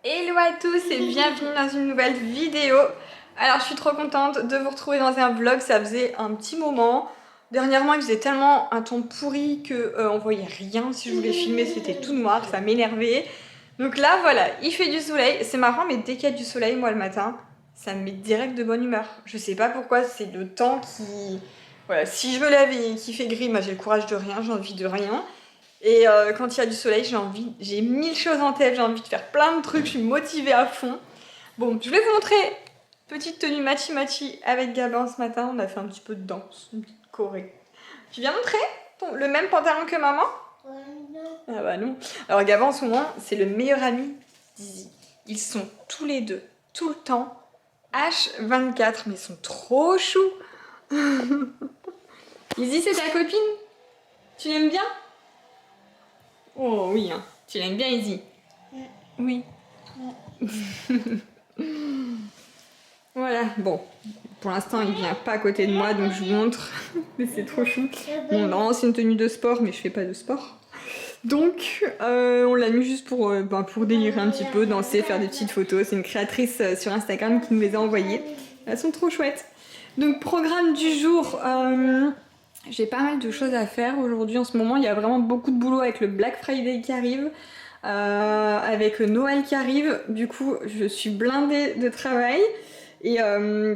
Hello à tous et bienvenue dans une nouvelle vidéo. Alors je suis trop contente de vous retrouver dans un vlog, ça faisait un petit moment. Dernièrement il faisait tellement un temps pourri que on voyait rien, si je voulais filmer c'était tout noir, ça m'énervait. Donc là voilà, il fait du soleil, c'est marrant mais dès qu'il y a du soleil moi le matin, ça me met direct de bonne humeur. Je sais pas pourquoi, c'est le temps qui... Voilà, si je me lève et qu'il fait gris, moi j'ai le courage de rien, j'ai envie de rien. Et quand il y a du soleil, j'ai mille choses en tête, j'ai envie de faire plein de trucs, je suis motivée à fond. Bon, je voulais vous montrer petite tenue matchi avec Gabin ce matin, on a fait un petit peu de danse, une petite choré. Tu viens montrer le même pantalon que maman? Non. Ah bah non. Alors Gabin en ce moment, c'est le meilleur ami d'Izzy. Ils sont tous les deux, tout le temps, H24, mais ils sont trop choux. Izzy, c'est ta copine? Tu l'aimes bien? Oh oui, hein. Tu l'aimes bien, Izzy? Oui. Voilà, bon. Pour l'instant, il vient pas à côté de moi, donc je vous montre. Mais c'est trop chou. Bon, normalement, c'est une tenue de sport, mais je fais pas de sport. Donc, on l'a mis juste pour délirer un petit peu, danser, faire des petites photos. C'est une créatrice sur Instagram qui nous les a envoyées. Elles sont trop chouettes. Donc, programme du jour. J'ai pas mal de choses à faire aujourd'hui en ce moment. Il y a vraiment beaucoup de boulot avec le Black Friday qui arrive. Avec Noël qui arrive, du coup je suis blindée de travail et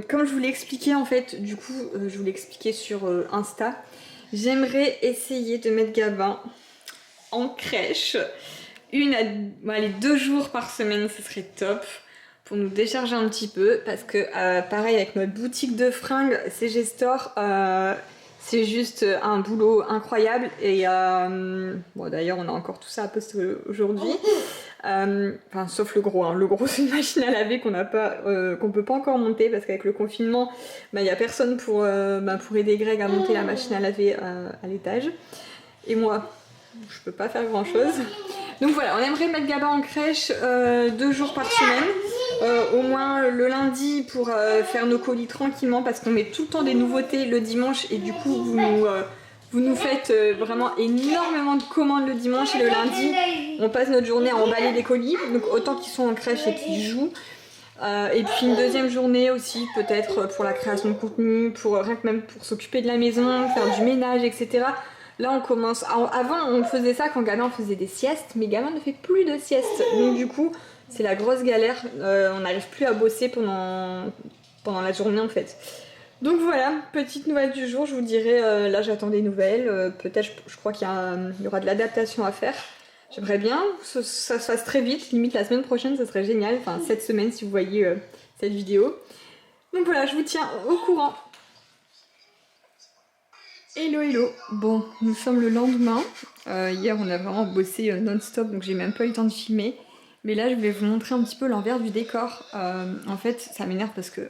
comme je vous l'ai expliqué en fait, du coup je vous l'ai expliqué sur Insta, j'aimerais essayer de mettre Gabin en crèche allez, 2 jours par semaine, ce serait top pour nous décharger un petit peu parce que pareil avec notre boutique de fringues CG Store, c'est juste un boulot incroyable et bon d'ailleurs on a encore tout ça à poster aujourd'hui, enfin sauf le gros, hein. Le gros c'est une machine à laver qu'on peut pas encore monter parce qu'avec le confinement il y a personne pour aider Greg à monter la machine à laver à l'étage et moi je peux pas faire grand chose. Donc voilà, on aimerait mettre Gabin en crèche 2 jours par semaine, au moins le lundi pour faire nos colis tranquillement parce qu'on met tout le temps des nouveautés le dimanche et du coup vous nous faites vraiment énormément de commandes le dimanche et le lundi on passe notre journée à emballer les colis, donc autant qu'ils sont en crèche et qu'ils jouent. Et puis une deuxième journée aussi peut-être pour la création de contenu, rien que même pour s'occuper de la maison, faire du ménage, etc. Là on commence, avant on faisait ça quand Gabin faisait des siestes, mais Gabin ne fait plus de siestes, donc du coup c'est la grosse galère, on n'arrive plus à bosser pendant la journée en fait. Donc voilà, petite nouvelle du jour, je vous dirai, là j'attends des nouvelles, peut-être je crois qu'il y aura de l'adaptation à faire. J'aimerais bien que ça se fasse très vite, limite la semaine prochaine, ça serait génial, enfin cette semaine si vous voyez cette vidéo. Donc voilà, je vous tiens au courant. Hello hello. Bon, nous sommes le lendemain. Hier on a vraiment bossé non-stop donc j'ai même pas eu le temps de filmer. Mais là je vais vous montrer un petit peu l'envers du décor. En fait ça m'énerve parce que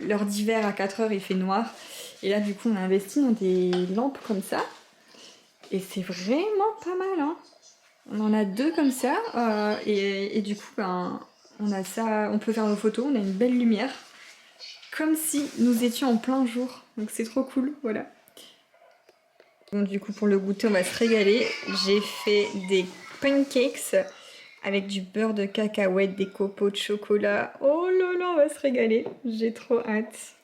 l'heure d'hiver à 4h il fait noir. Et là du coup on a investi dans des lampes comme ça. Et c'est vraiment pas mal hein. On en a 2 comme ça. Et du coup on a ça, on peut faire nos photos, on a une belle lumière. Comme si nous étions en plein jour. Donc c'est trop cool, voilà. Donc du coup pour le goûter on va se régaler. J'ai fait des pancakes avec du beurre de cacahuète, des copeaux de chocolat. Oh là là on va se régaler, j'ai trop hâte.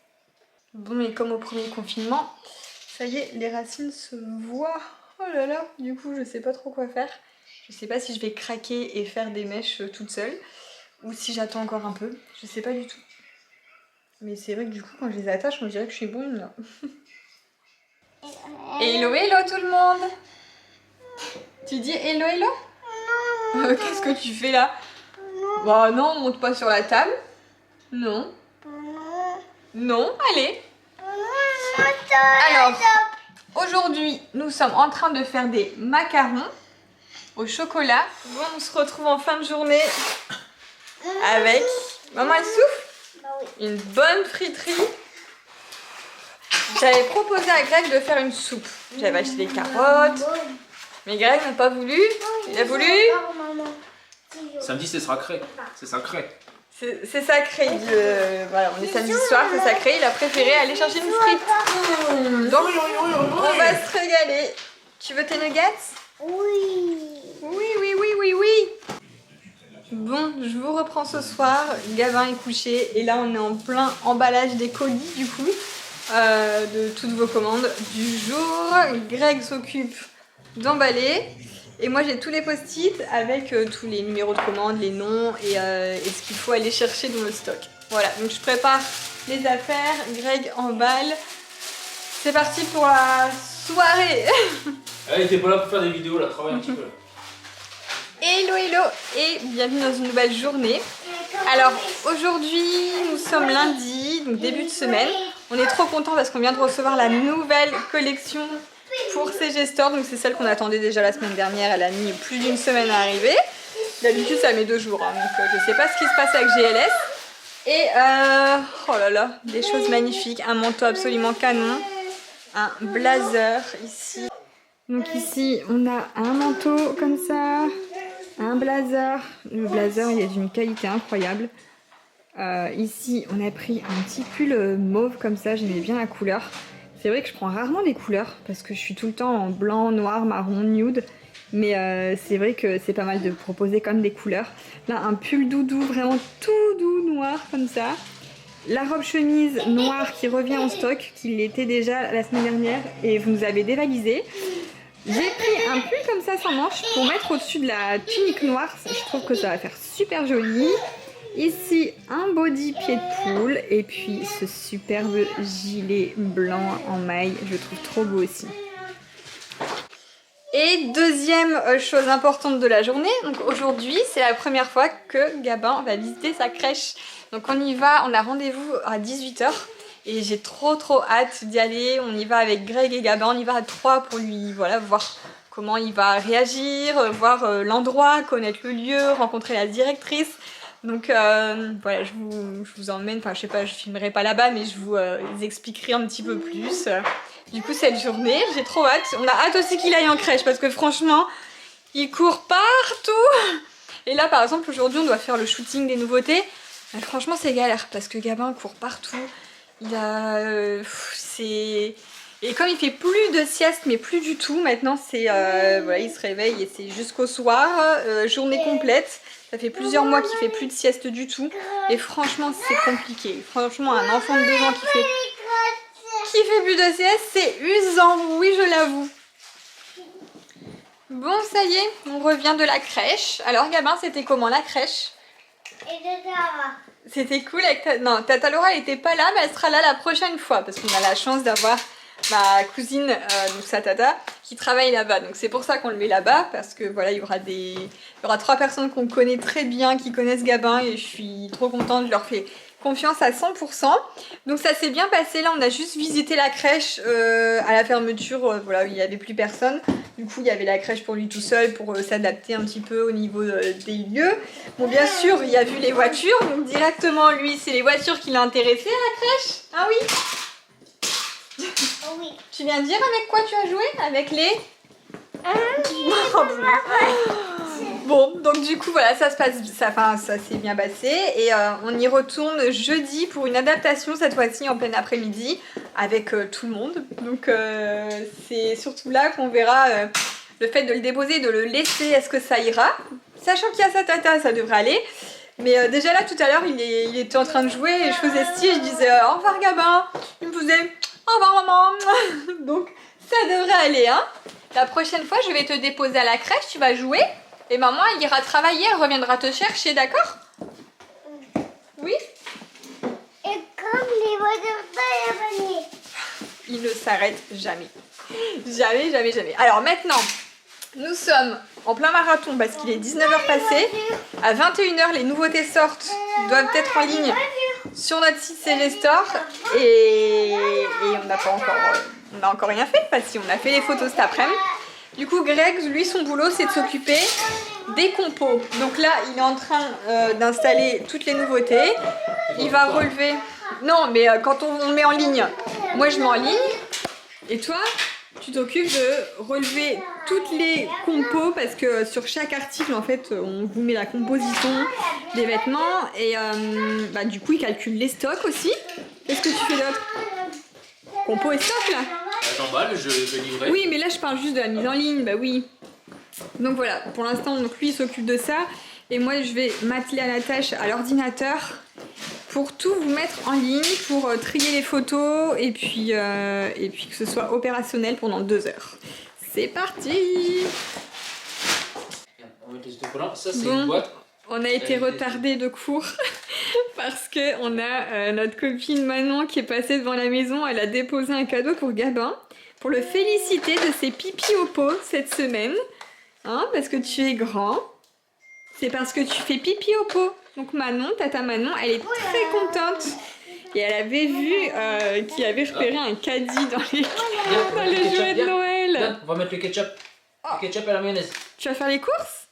Bon et comme au premier confinement, ça y est les racines se voient. Oh là là, du coup je sais pas trop quoi faire. Je sais pas si je vais craquer et faire des mèches toute seule ou si j'attends encore un peu, je sais pas du tout. Mais c'est vrai que du coup quand je les attache on dirait que je suis brune là. Hello hello tout le monde. Tu dis hello hello? Qu'est-ce que tu fais là? Bah non, on monte pas sur la table. Non. Non, allez. Alors, aujourd'hui, nous sommes en train de faire des macarons au chocolat. Bon, on se retrouve en fin de journée avec... Maman, elle souffle? Une bonne friterie. J'avais proposé à Greg de faire une soupe. J'avais acheté des carottes. Mais Greg n'a pas voulu. Il a voulu. Samedi c'est sacré, c'est sacré. C'est sacré, voilà, on est samedi soir, c'est sacré, il a préféré aller chercher une frite. Donc on va se régaler. Tu veux tes nuggets? Oui. Oui, oui, oui, oui, oui. Bon, je vous reprends ce soir, Gabin est couché et là on est en plein emballage des colis du coup, de toutes vos commandes du jour. Greg s'occupe d'emballer et moi j'ai tous les post-it avec tous les numéros de commande, les noms et ce qu'il faut aller chercher dans le stock. Voilà, donc je prépare les affaires, Greg emballe. C'est parti pour la soirée. Elle était pas là pour faire des vidéos, là, travaille un petit peu. Hello hello et bienvenue dans une nouvelle journée. Alors aujourd'hui nous sommes lundi, donc début de semaine. On est trop contents parce qu'on vient de recevoir la nouvelle collection pour CG Store. Donc c'est celle qu'on attendait déjà la semaine dernière, elle a mis plus d'une semaine à arriver. D'habitude ça met 2 jours, hein, donc je sais pas ce qui se passe avec GLS. Et oh là là, des choses magnifiques, un manteau absolument canon, un blazer ici. Donc ici on a un manteau comme ça. Un blazer, le blazer il est d'une qualité incroyable. Ici on a pris un petit pull mauve comme ça, j'aimais bien la couleur. C'est vrai que je prends rarement des couleurs parce que je suis tout le temps en blanc, noir, marron, nude. Mais c'est vrai que c'est pas mal de proposer comme des couleurs. Là un pull doudou, vraiment tout doux noir comme ça. La robe chemise noire qui revient en stock, qui l'était déjà la semaine dernière et vous nous avez dévalisé. J'ai pris un pull comme ça sans manches pour mettre au-dessus de la tunique noire. Je trouve que ça va faire super joli. Ici, un body pied de poule. Et puis ce superbe gilet blanc en maille. Je le trouve trop beau aussi. Et deuxième chose importante de la journée. Donc aujourd'hui, c'est la première fois que Gabin va visiter sa crèche. Donc on y va, on a rendez-vous à 18 h. Et j'ai trop hâte d'y aller. On y va avec Greg et Gabin, on y va à 3 pour lui voir comment il va réagir, voir l'endroit, connaître le lieu, rencontrer la directrice. Donc voilà, je vous emmène, enfin je sais pas, je filmerai pas là-bas, mais je vous expliquerai un petit peu plus. Du coup cette journée, j'ai trop hâte. On a hâte aussi qu'il aille en crèche parce que franchement, il court partout. Et là par exemple aujourd'hui on doit faire le shooting des nouveautés. Mais franchement c'est galère parce que Gabin court partout. Il a... Et comme il fait plus de sieste, mais plus du tout, maintenant c'est... voilà, il se réveille et c'est jusqu'au soir, journée complète. Ça fait plusieurs mois qu'il fait plus de sieste du tout. Et franchement, c'est compliqué. Franchement, un enfant de 2 ans qui fait plus de sieste, c'est usant, oui, je l'avoue. Bon, ça y est, on revient de la crèche. Alors, Gabin, c'était comment la crèche? C'était cool avec ta... Non, Tata Laura elle était pas là, mais elle sera là la prochaine fois parce qu'on a la chance d'avoir ma cousine, donc sa tata, qui travaille là-bas. Donc c'est pour ça qu'on le met là-bas parce que voilà, il y aura 3 personnes qu'on connaît très bien, qui connaissent Gabin et je suis trop contente, je leur fais confiance à 100%. Donc ça s'est bien passé, là on a juste visité la crèche à la fermeture, voilà, il n'y avait plus personne. Du coup il y avait la crèche pour lui tout seul pour s'adapter un petit peu au niveau des lieux. Bon bien sûr il a vu les voitures, donc directement lui c'est les voitures qui l'ont intéressé à la crèche. Ah oui. Oui. Tu viens de dire avec quoi tu as joué? Avec les... Bon, donc du coup voilà, ça s'est bien passé et on y retourne jeudi pour une adaptation cette fois-ci en plein après-midi avec tout le monde. Donc c'est surtout là qu'on verra le fait de le déposer, de le laisser, est-ce que ça ira? Sachant qu'il y a sa tata, ça devrait aller. Mais déjà là tout à l'heure il était en train de jouer et je faisais style, je disais au revoir Gabin, il me faisait au revoir maman. Donc ça devrait aller hein. La prochaine fois je vais te déposer à la crèche, tu vas jouer. Et maman, elle ira travailler, elle reviendra te chercher, d'accord? Oui? Et comme les voitures Il ne s'arrête jamais. Jamais. Alors maintenant, nous sommes en plein marathon parce qu'il est 19 h passé. À 21 h, les nouveautés sortent, doivent être en ligne sur notre site CG Store. Et on n'a pas encore, on n'a encore rien fait parce qu'on a fait les photos cet après-midi. Du coup, Greg, lui, son boulot, c'est de s'occuper des compos. Donc là, il est en train d'installer toutes les nouveautés. Il va relever... Non, mais quand on met en ligne, moi, je mets en ligne. Et toi, tu t'occupes de relever toutes les compos parce que sur chaque article, en fait, on vous met la composition des vêtements. Et du coup, il calcule les stocks aussi. Qu'est-ce que tu fais d'autre? Compos et stocks, là? J'emballe, je vais livrer. Oui, mais là je parle juste de la mise en ligne, bah oui. Donc voilà, pour l'instant, donc lui il s'occupe de ça. Et moi, je vais m'atteler à la tâche à l'ordinateur pour tout vous mettre en ligne, pour trier les photos et puis que ce soit opérationnel pendant 2 heures. C'est parti! On va mettre les autocollants. Ça, c'est Bon, une boîte. on a été retardé de cours parce que on a notre copine Manon qui est passée devant la maison. Elle a déposé un cadeau pour Gabin pour le féliciter de ses pipis au pot cette semaine. Hein, parce que tu es grand. C'est parce que tu fais pipi au pot. Donc Manon, tata Manon, elle est très contente. Et elle avait vu qu'il avait repéré un caddie dans les, dans les jouets de Noël. Viens, on va mettre le ketchup. Le ketchup et la mayonnaise. Tu vas faire les courses?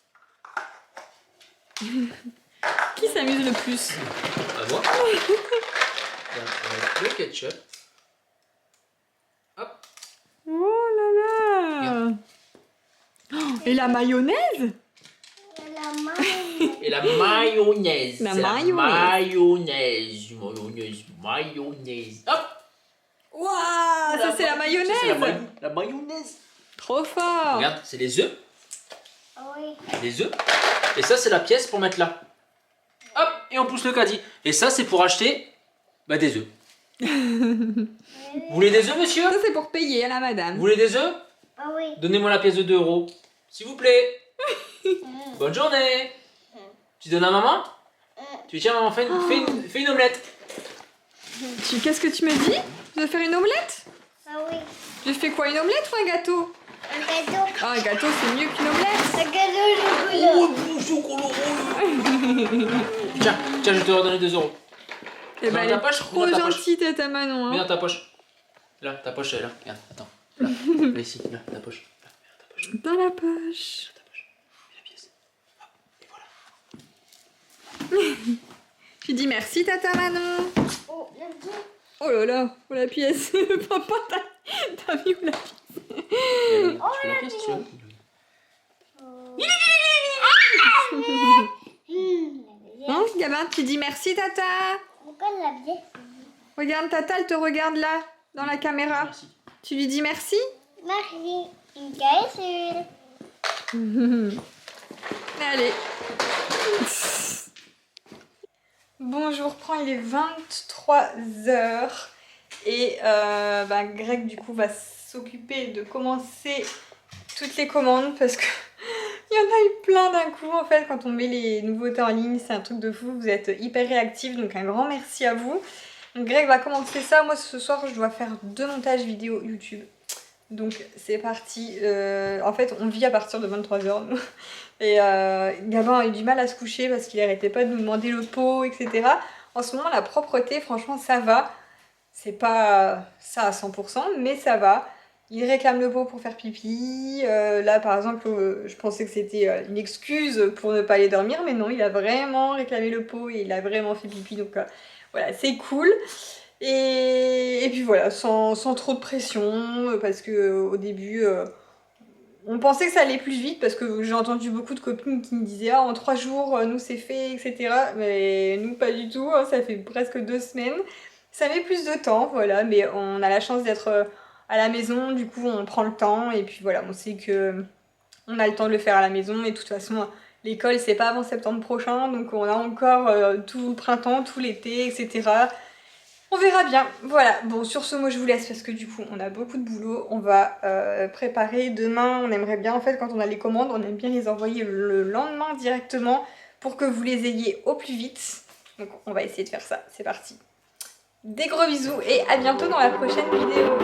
Qui s'amuse le plus? Moi. Viens, on va mettre le ketchup. Hop. Oh là là! Oh, et la mayonnaise? La main. Et la mayonnaise. La C'est mayonnaise. Mayonnaise. Hop. Waouh! Ça c'est la mayonnaise! C'est la mayonnaise. Trop fort! Regarde, c'est les œufs. Oui. Les œufs. Et ça, c'est la pièce pour mettre là. Hop, et on pousse le caddie. Et ça, c'est pour acheter des œufs. Vous voulez des œufs, monsieur? Ça c'est pour payer à la Vous madame. voulez des œufs? Ah oui. Donnez-moi la pièce de 2 €. S'il vous plaît. Bonne journée. Tu donnes à maman? Tu tiens, maman, fais une omelette. Qu'est-ce que tu me dis? Tu veux faire une omelette? Ah oui. Je fais quoi, une omelette ou un gâteau? Un gâteau. Ah, un gâteau c'est mieux qu'une omelette. Un gâteau au chocolat. Tiens, je vais te redonner 2 €. Eh ben, Dans elle ta est poche, trop mets dans ta poche. gentille, tata Manon. Mets Hein. dans ta poche. Là, ta poche, elle est là. Regarde, attends. Là, ici, là, ta poche. Là, mets dans ta poche. Dans la poche. Ta poche. Mets la pièce. Hop, et voilà. Tu dis merci, tata Manon. Oh, le bout. Oh là là, oh la pièce. Papa, t'as mis où la pièce? Tu veux la pièce, tu veux? Hein, Gabin, tu dis merci, tata. Pourquoi la bière? Regarde, tata, elle te regarde là, dans la caméra. Merci. Tu lui dis merci? Merci. Une cassure. Allez. Bon, je vous reprends, il est 23 h. Et Greg, du coup, va s'occuper de commencer toutes les commandes parce que il y en a eu plein d'un coup. En fait, quand on met les nouveautés en ligne, c'est un truc de fou. Vous êtes hyper réactifs, donc un grand merci à vous. Donc Greg va commencer ça. Moi, ce soir, je dois faire 2 montages vidéo YouTube. Donc c'est parti. En fait, on vit à partir de 23 h. Et Gabin a eu du mal à se coucher parce qu'il arrêtait pas de nous demander le pot, etc. En ce moment, la propreté, franchement, ça va. C'est pas ça à 100%, mais ça va. Il réclame le pot pour faire pipi. Là, par exemple, je pensais que c'était une excuse pour ne pas aller dormir, mais non, il a vraiment réclamé le pot et il a vraiment fait pipi. Donc voilà, c'est cool. Et puis voilà, sans trop de pression, parce que au début, on pensait que ça allait plus vite, parce que j'ai entendu beaucoup de copines qui me disaient « Ah, en 3 jours, nous c'est fait, etc. » Mais nous, pas du tout, hein, ça fait presque 2 semaines. Ça met plus de temps, voilà, mais on a la chance d'être à la maison, du coup on prend le temps, et puis voilà, on sait que on a le temps de le faire à la maison, et de toute façon, l'école c'est pas avant septembre prochain, donc on a encore tout le printemps, tout l'été, etc. On verra bien, voilà. Bon, sur ce, moi je vous laisse parce que du coup on a beaucoup de boulot. On va préparer demain, on aimerait bien en fait quand on a les commandes, on aime bien les envoyer le lendemain directement pour que vous les ayez au plus vite. Donc on va essayer de faire ça, c'est parti. Des gros bisous et à bientôt dans la prochaine vidéo.